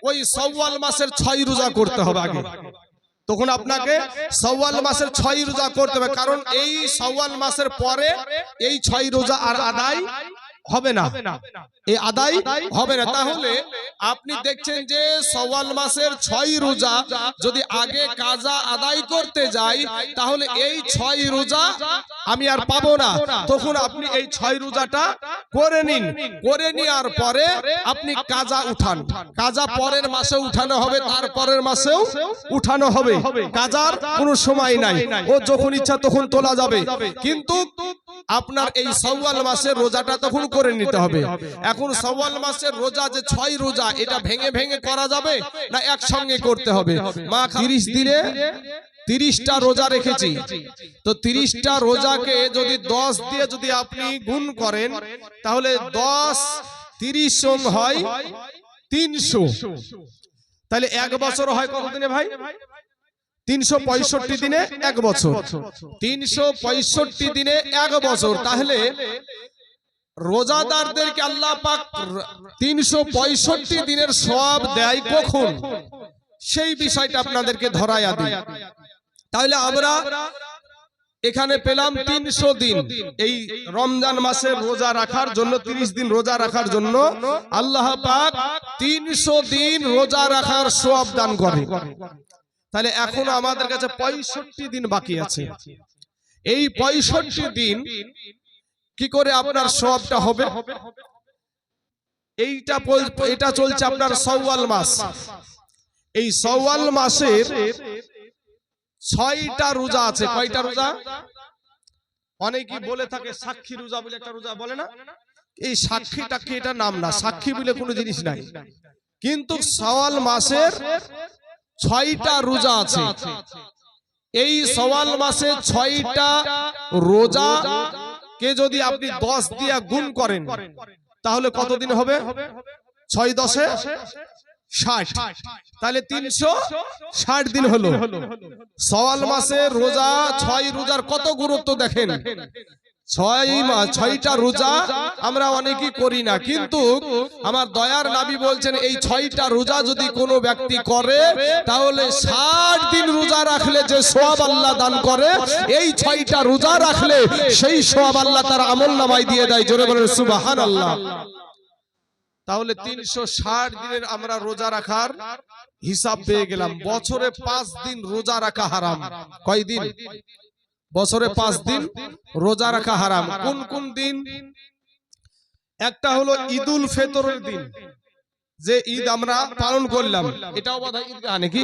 ওই শাওয়াল মাসের 6 রোজা করতে হবে আগে। তখন আপনাকে শাওয়াল মাসের 6 রোজা করতে হবে, কারণ এই শাওয়াল মাসের পরে এই 6 রোজা আর আদায় হবে না, এই আদায় হবে না। তাহলে আপনি দেখছেন যে শাওয়াল মাসের 6 রোজা যদি আগে কাজা আদায় করতে যাই, তাহলে এই 6 রোজা আমি আর পাবো না। তখন আপনি এই 6 রোজাটা করে নিন, করে নেওয়ার পরে আপনি কাজা উঠান। কাজা পরের মাসে উঠানো হবে, তার পরের মাসেও উঠানো হবে। কাজার কোনো সময় নাই, ও যখন ইচ্ছা তখন তোলা যাবে। কিন্তু আপনার এই শাওয়াল মাসের রোজাটা তখন করে নিতে হবে। এখন শাওয়াল মাসের রোজা যে 6 রোজা, এটা ভেঙে ভেঙে করা যাবে না একসঙ্গে করতে হবে? মা 30 দিনে 30টা রোজা রেখেছি, তো 30টা রোজাকে যদি 10 দিয়ে যদি আপনি গুণ করেন, তাহলে 10 30 সং হয় 300। তাহলে 1 বছর হয় কত দিনে ভাই? 365 দিনে 1 বছর। 365 দিনে 1 বছর। তাহলে রোজাদারদেরকে আল্লাহ পাক 365 দিনের সওয়াব দেয় কখন, সেই বিষয়টা আপনাদেরকে ধরায়া দিই। তাহলে আমরা এখানে পেলাম 300 দিন। এই রমজান মাসের রোজা রাখার জন্য, 30 দিন রোজা রাখার জন্য আল্লাহ পাক 300 দিন রোজা রাখার সওয়াব দান করে। তাহলে এখনো আমাদের কাছে 65 দিন বাকি আছে। এই 65 দিন কি করে আপনার সওয়াবটা হবে? এটা চলছে আপনার শাওয়াল মাস। এই শাওয়াল মাসের 6টা রোজা আছে। কয়টা রোজা? অনেকেই বলে থাকে সাক্ষী রোজা বলে একটা রোজা বলে না? এই সাক্ষী টাক্ষী এটা নাম না, সাক্ষী বলে কোনো জিনিস নাই। কিন্তু শাওয়াল মাসের 6টা রোজা আছে। এই শাওয়াল মাসে 6টা রোজা কে যদি আপনি 10 দিয়ে গুণ করেন, তাহলে কতদিন হবে? 6 10 60, তাহলে 360 দিন হলো। শাওয়াল মাসে রোজা 6 রোজার কত গুরুত্ব দেখেন। 6টা রোজা আমরা অনেকেই করি না, কিন্তু আমার দয়ার নবী বলছেন এই 6টা রোজা যদি কোনো ব্যক্তি করে, তাহলে 60 দিন রোজা রাখলে যে সওয়াব আল্লাহ দান করে, এই 6টা রোজা রাখলে সেই সওয়াব আল্লাহ তার আমলনামায় দিয়ে দেয়। জোরে বলেন সুবহানাল্লাহ। তাহলে 360 দিনের আমরা রোজা রাখার হিসাব পেয়ে গেলাম। বছরে 5 দিন রোজা রাখা হারাম। কয় দিন? বছরে 5 দিন রোজা রাখা হারাম। কোন কোন দিন? একটা হলো ঈদুল ফিতরের দিন, যে ঈদ আমরা পালন করলাম, এটাও বোধহয় ঈদগাহ নাকি?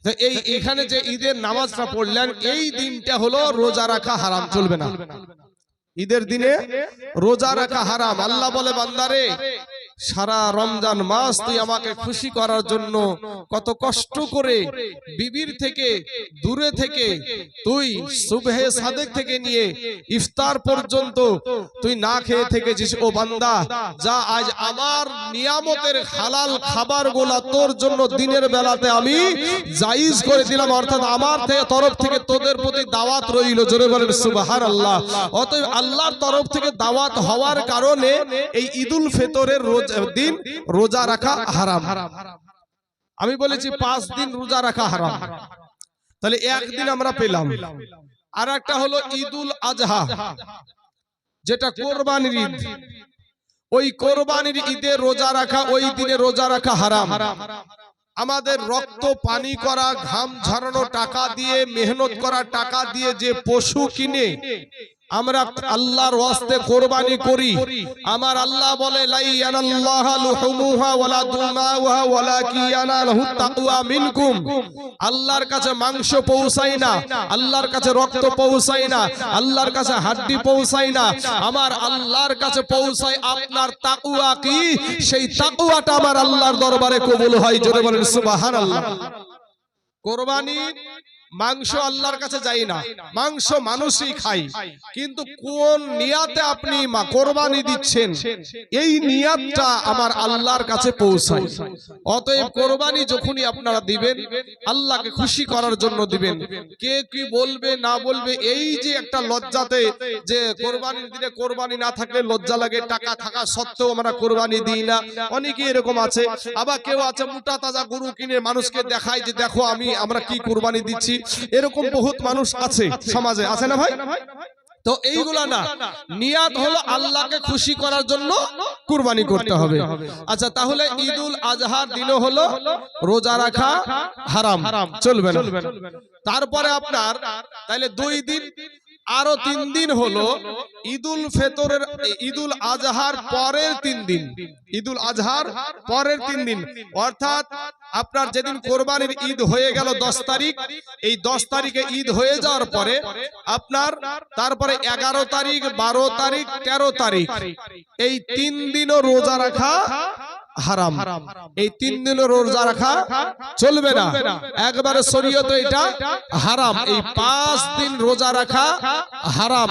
তো এই এখানে যে ঈদের নামাজটা পড়লেন, এই দিনটা হলো রোজা রাখা হারাম, চলবে না। ঈদের দিনে রোজা রাখা হারাম। আল্লাহ বলে, বান্দারে সারা রমজান মাস তুই আমাকে খুশি করার জন্য কত কষ্ট করে বিবির থেকে দূরে থেকে তুই সুবহে সাদেক থেকে নিয়ে ইফতার পর্যন্ত তুই না খেয়ে থেকেছিস। ও বান্দা, যা আজ আমার নিয়ামতের হালাল খাবারগুলো তোর জন্য দিনের বেলাতে আমি জায়েজ করে দিলাম, অর্থাৎ আমার তরফ থেকে তোদের প্রতি দাওয়াত রইল। জোরে বলেন সুবহানাল্লাহ। অতএব আল্লাহর তরফ থেকে দাওয়াত হওয়ার কারণে এই ঈদুল ফিতরের দিন রোজা রাখা হারাম। আমি বলেছি 5 দিন রোজা রাখা হারাম, তাহলে একদিন আমরা পেলাম। আর একটা হলো ঈদুল আজহা, যেটা কোরবানির ঈদ। ওই কোরবানির ঈদে রোজা রাখা, ওই দিনে রোজা রাখা হারাম। আমাদের রক্ত পানি করা, ঘাম ঝরানো টাকা দিয়ে, মেহনত করা টাকা দিয়ে যে পশু কিনে আমরা আল্লাহর ওয়াস্তে কোরবানি করি, আমার আল্লাহ বলে লা ইয়ানাল্লাহু লুহুমুহা ওয়ালা দুমাউহা ওয়ালাকিন ইয়ানালহু তাকওয়া মিনকুম। আল্লাহর কাছে মাংস পৌঁছায় না, আল্লাহর কাছে রক্ত পৌঁছায় না, আল্লাহর কাছে হাড্ডি পৌঁছায় না, আমার আল্লাহর কাছে পৌঁছায় আপনার তাকওয়া। কি সেই তাকওয়াটা আমার আল্লাহর দরবারে কবুল হয়। জোরে বলেন সুবহানাল্লাহ। কোরবানি মাংস আল্লাহর কাছে যাই না, মাংস মানুষই খায়, কিন্তু কোন নিয়াতে আপনি কোরবানি দিচ্ছেন এই নিয়াতটা আমার আল্লাহর কাছে পৌঁছায়। অতএব কোরবানি যখনই আপনারা দিবেন আল্লাহকে খুশি করার জন্য দিবেন। কে কি বলবে না বলবে এই যে একটা লজ্জাতে, যে কোরবানির দিনে কোরবানি না থাকলে লজ্জা লাগে, টাকা থাকা সত্ত্বেও আমরা কোরবানি দিই না, অনেকে এরকম আছে। আবার কেউ আছে মোটা তাজা গরু কিনে মানুষকে দেখায় যে দেখো আমরা কি কোরবানি দিচ্ছি, এরকম বহুত মানুষ আছে সমাজে, আছে না ভাই? তো এইগুলা না, নিয়াত হলো আল্লাহকে খুশি করার জন্য কুরবানি করতে হবে। আচ্ছা, তাহলে ঈদুল আজহার দিনও হলো রোজা রাখা হারাম, চলবে না। তারপরে আপনার তাহলে 2 দিন, আরো 3 দিন হলো ঈদুল ফিতরের, ঈদুল আজহার পরের 3 দিন, ঈদুল আজহার পরের 3 দিন, অর্থাৎ আপনার যেদিন কোরবানির ঈদ হয়ে গেল 10 তারিখ, এই 10 তারিখে ঈদ হয়ে যাওয়ার পরে আপনার তারপরে 11 তারিখ, 12 তারিখ, 13 তারিখ, এই 3 দিনও রোজা রাখা হারাম। এই 3 দিনও রোজা রাখা চলবে না, একবারে শরীয়তে এটা হারাম। এই 5 দিন রোজা রাখা হারাম।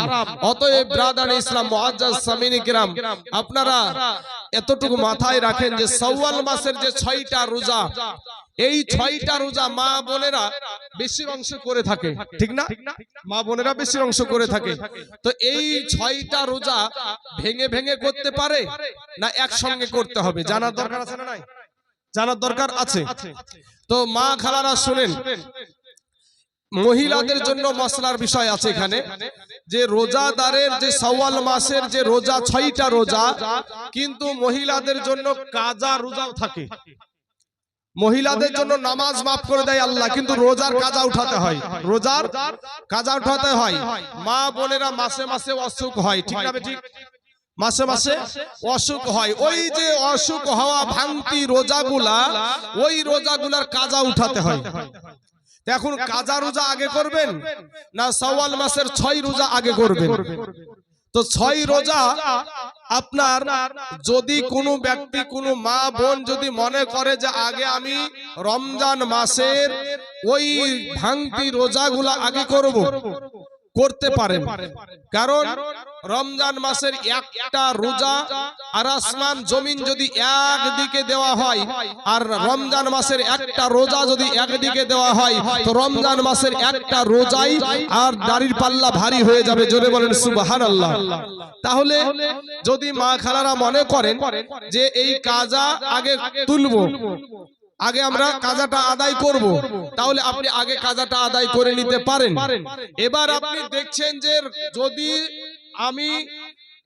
অতএব ব্রাদার ইসলাম মুআজ্জাজ সামিনী কিরাম, আপনারা এতটুকু মাথায় রাখেন যে শাওয়াল মাসের যে 6টা রোজা, এই 6টা রোজা মা বোনেরা বেশি অংশ করে থাকে, ঠিক না? মা বোনেরা বেশি অংশ করে থাকে। তো এই 6টা রোজা ভেঙে ভেঙে করতে পারে না একসঙ্গে করতে হবে? জানার দরকার আছে না নাই? জানার দরকার আছে। তো মা খালারা শুনেন, মহিলাদের জন্য মশলার বিষয় আছে এখানে, যে রোজাদারের যে শাওয়াল মাসের যে রোজা 6টা রোজা, কিন্তু মহিলাদের জন্য কাজা রোজাও থাকে। মহিলাদের জন্য নামাজ মাফ করে দেয় আল্লাহ, কিন্তু রোজার কাজা উঠাতে হয়, রোজার কাজা উঠাতে হয়। মা বোনেরা মাসে মাসে অসুখ হয়, ঠিক না? ঠিক, মাসে মাসে অসুখ হয়। ওই যে অসুখ হওয়া ভাঙতি রোজাগুলা, ওই রোজাগুলার কাজা উঠাতে হয়। এখন কাজা রোজা আগে করবেন না শাওয়াল মাসের 6 রোজা আগে করবেন? তো 6 রোজা আপনার, যদি কোনো ব্যক্তি, কোনো মা বোন যদি মনে করে যে আগে আমি রমজান মাসের ওই ভাঙতি রোজাগুলা আগে করব, করতে পারেন। কারণ রমজান মাসের একটা রোজা আর আসমান জমিন যদি একদিকে দেওয়া হয়, আর রমজান মাসের একটা রোজা যদি একদিকে দেওয়া হয়, তো রমজান মাসের একটা রোজাই আর দাড়ির পাল্লা ভারী হয়ে যাবে। জোরে বলেন সুবহানাল্লাহ। তাহলে যদি মা খালারা মনে করেন যে এই কাজা আগে তুলবো, আগে আমরা কাজাটা আদায় করব, তাহলে আপনি আগে কাজাটা আদায় করে নিতে পারেন। এবার আপনি দেখছেন যে যদি আমি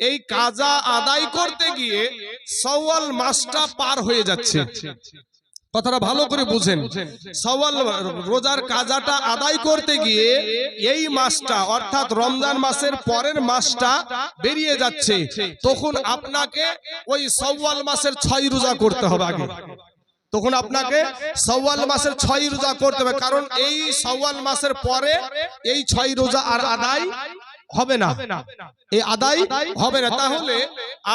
এই কাজা আদায় করতে গিয়ে শাওয়াল মাসটা পার হয়ে যাচ্ছে, কথাটা ভালো করে বুঝেন, শাওয়াল রোজার কাজাটা আদায় করতে গিয়ে এই মাসটা অর্থাৎ রমজান মাসের পরের মাসটা বেরিয়ে যাচ্ছে, তখন আপনাকে ওই শাওয়াল মাসের 6 রোজা করতে হবে আগে। তখন আপনাকে শাওয়াল মাসের 6 রোজা করতে হবে, কারণ এই শাওয়াল মাসের পরে এই 6 রোজা আর আদায় হবে না, এই আদায় হবে না। তাহলে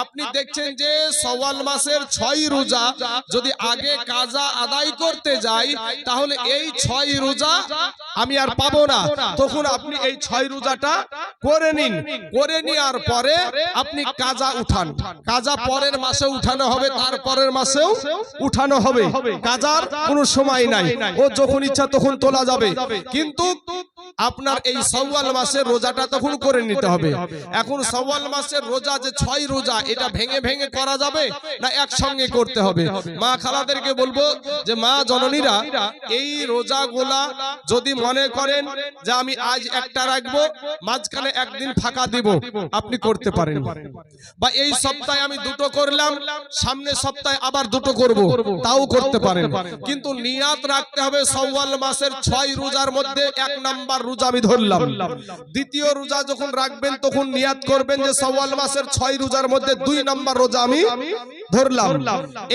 আপনি দেখছেন যে শাওয়াল মাসের 6 রোজা যদি আগে কাজা আদায় করতে যাই, তাহলে এই 6 রোজা আমি আর পাবো না। তখন আপনি এই 6 রোজাটা করে নিন, করে নেওয়ার পরে আপনি কাজা উঠান। কাজা পরের মাসে উঠানো হবে, তার পরের মাসেও উঠানো হবে, কাজার কোনো সময় নাই, ও যখন ইচ্ছা তখন তোলা যাবে। কিন্তু আপনার এই শাওয়াল মাসের রোজাটা তখন করে নিতে হবে। এখন শাওয়াল মাসের রোজা যে 6 রোজা, এটা ভেঙে ভেঙে করা যাবে না একসঙ্গে করতে হবে? মা খালাদেরকে বলবো যে মা জননীরা, এই রোজাগুলা যদি মনে করেন যে আমি আজ একটা রাখবো, মাঝখানে একদিন ফাঁকা দিব, আপনি করতে পারেন। বা এই সপ্তাহে আমি 2টো করলাম, সামনের সপ্তাহে আবার 2টো করব, তাও করতে পারেন। কিন্তু নিয়াত রাখতে হবে শাওয়াল মাসের 6 রোজার মধ্যে 1 নাম্বার রোজা আমি ধরলাম। দ্বিতীয় রোজা যখন রাখবেন তখন নিয়াত করবেন যে শাওয়াল মাসের 6 রোজার মধ্যে 2 নাম্বার রোজা আমি ধরলাম।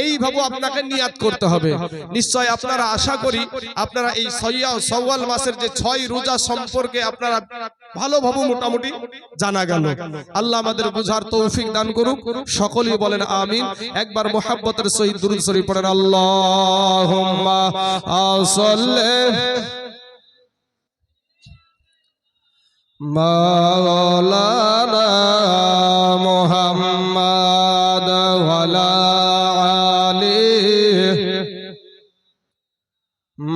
এইভাবে আপনাকে নিয়াত করতে হবে। নিশ্চয় আপনারা, আশা করি আপনারা এই শাওয়াল মাসের যে 6 রোজা সম্পর্কে আপনারা ভালোভাবে মোটামুটি জানা গেল। আল্লাহ আমাদের বুঝার তৌফিক দান করুক। সকলেই বলেন আমিন। একবার মুহাব্বতের সহিত দুরূদ শরীফ পড়েন। আল্লাহুম্মা সাল্লি মাওলানা মুহাম্মদ ওয়ালা আলি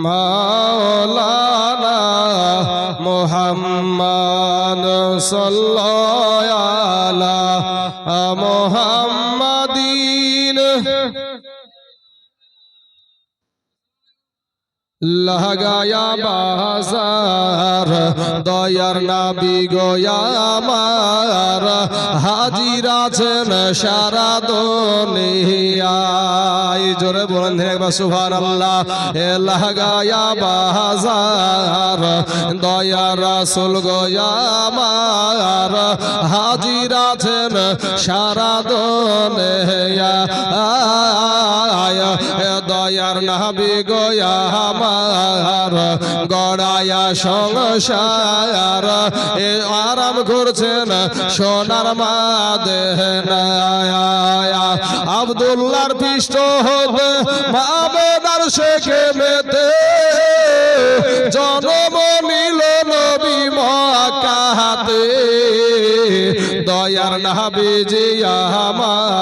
মাওলানা মুহাম্মদ সাল্লাল্লাহু আলা মুহাম্মাদিন লাগায়া বাজার দয়ার নবী গো আমার হাজির আছেন সারা দুনিয়ায় জোরে বলেন একবার সুবহানাল্লাহ এ লাগায়া বাজার দয়ার রাসূল গো আমার হাজির আছেন সারা দুনিয়ায় দয়ার নবী গো আমার গড়ায়া সংসার এ আরাম করছেন সোনার মাদেনায় আব্দুল্লাহর পৃষ্ঠ হতে মাবেদার শেখে মেতে জন্ম নিল নবী মক্কাতে দয়ার নবীজি আমার